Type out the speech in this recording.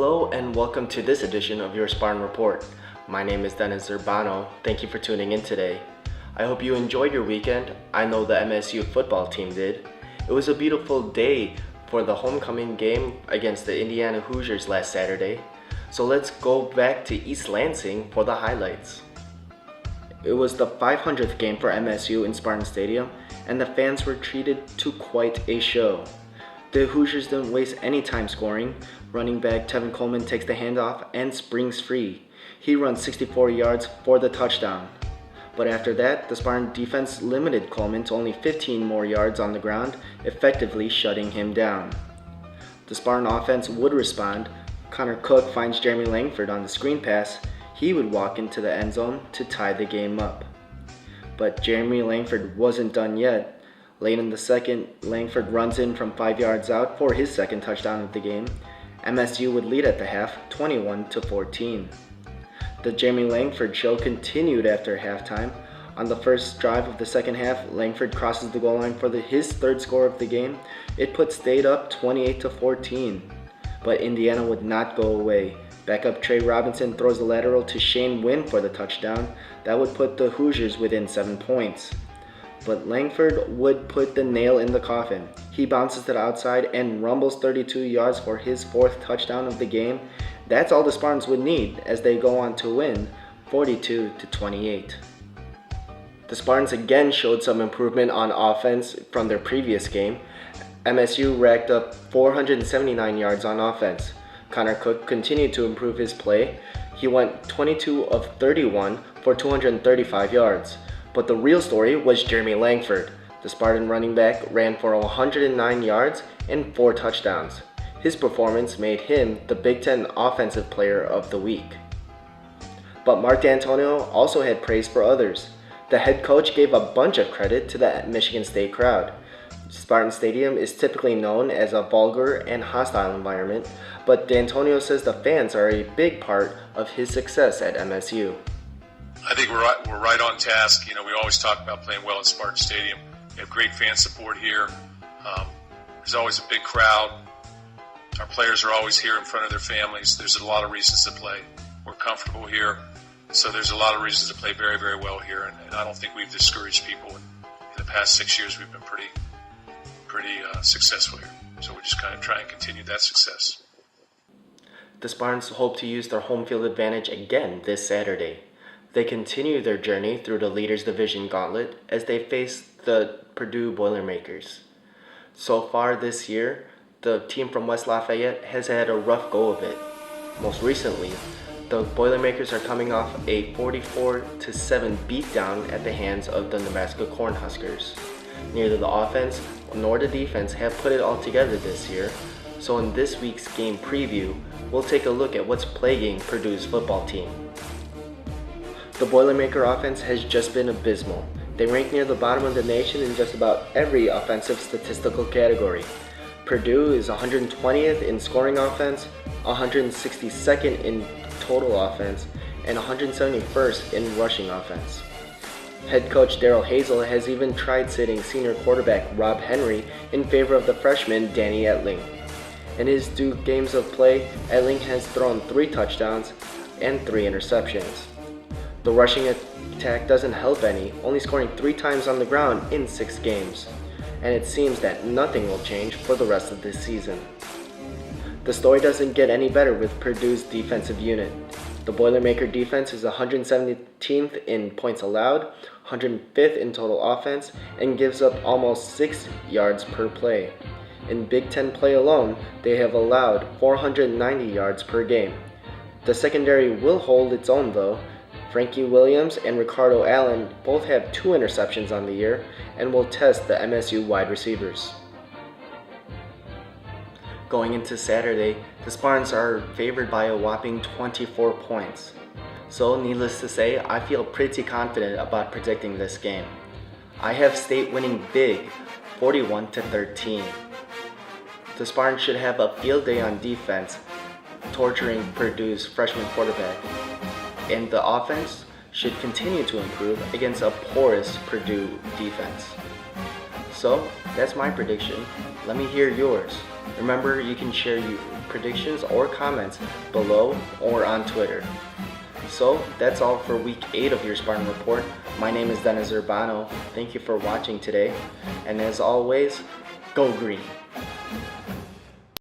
Hello and welcome to this edition of your Spartan Report. My name is Dennis Urbano. Thank you for tuning in today. I hope you enjoyed your weekend. I know the MSU football team did. It was a beautiful day for the homecoming game against the Indiana Hoosiers last Saturday. So let's go back to East Lansing for the highlights. It was the 500th game for MSU in Spartan Stadium, and the fans were treated to quite a show. The Hoosiers didn't waste any time scoring. Running back Tevin Coleman takes the handoff and springs free. He runs 64 yards for the touchdown. But after that, the Spartan defense limited Coleman to only 15 more yards on the ground, effectively shutting him down. The Spartan offense would respond. Connor Cook finds Jeremy Langford on the screen pass. He would walk into the end zone to tie the game up. But Jeremy Langford wasn't done yet. Late in the second, Langford runs in from 5 yards out for his second touchdown of the game. MSU would lead at the half, 21-14. The Jeremy Langford show continued after halftime. On the first drive of the second half, Langford crosses the goal line for his third score of the game. It put State up 28-14. But Indiana would not go away. Backup Trey Robinson throws a lateral to Shane Wynn for the touchdown. That would put the Hoosiers within 7 points. But Langford would put the nail in the coffin. He bounces to the outside and rumbles 32 yards for his fourth touchdown of the game. That's all the Spartans would need as they go on to win 42-28. The Spartans again showed some improvement on offense from their previous game. MSU racked up 479 yards on offense. Connor Cook continued to improve his play. He went 22 of 31 for 235 yards. But the real story was Jeremy Langford. The Spartan running back ran for 109 yards and 4 touchdowns. His performance made him the Big Ten Offensive Player of the Week. But Mark D'Antonio also had praise for others. The head coach gave a bunch of credit to the Michigan State crowd. Spartan Stadium is typically known as a vulgar and hostile environment, but D'Antonio says the fans are a big part of his success at MSU. I think we're right on task. We always talk about playing well at Spartan Stadium. We have great fan support here. There's always a big crowd. Our players are always here in front of their families. There's a lot of reasons to play. We're comfortable here, so there's a lot of reasons to play very, very well here. And I don't think we've discouraged people. In the past 6 years, we've been pretty successful here. So we just kind of try and continue that success. The Spartans hope to use their home field advantage again this Saturday. They continue their journey through the Leaders Division Gauntlet as they face the Purdue Boilermakers. So far this year, the team from West Lafayette has had a rough go of it. Most recently, the Boilermakers are coming off a 44-7 beatdown at the hands of the Nebraska Cornhuskers. Neither the offense nor the defense have put it all together this year, so in this week's game preview, we'll take a look at what's plaguing Purdue's football team. The Boilermaker offense has just been abysmal. They rank near the bottom of the nation in just about every offensive statistical category. Purdue is 120th in scoring offense, 162nd in total offense, and 171st in rushing offense. Head coach Daryl Hazel has even tried sitting senior quarterback Rob Henry in favor of the freshman Danny Etling. In his 2 games of play, Etling has thrown 3 touchdowns and 3 interceptions. The rushing attack doesn't help any, only scoring 3 times on the ground in 6 games. And it seems that nothing will change for the rest of this season. The story doesn't get any better with Purdue's defensive unit. The Boilermaker defense is 117th in points allowed, 105th in total offense, and gives up almost 6 yards per play. In Big Ten play alone, they have allowed 490 yards per game. The secondary will hold its own though. Frankie Williams and Ricardo Allen both have 2 interceptions on the year and will test the MSU wide receivers. Going into Saturday, the Spartans are favored by a whopping 24 points. So needless to say, I feel pretty confident about predicting this game. I have State winning big, 41-13. The Spartans should have a field day on defense, torturing Purdue's freshman quarterback. And the offense should continue to improve against a porous Purdue defense. So, that's my prediction. Let me hear yours. Remember, you can share your predictions or comments below or on Twitter. So, that's all for week 8 of your Spartan Report. My name is Dennis Urbano. Thank you for watching today. And as always, go green.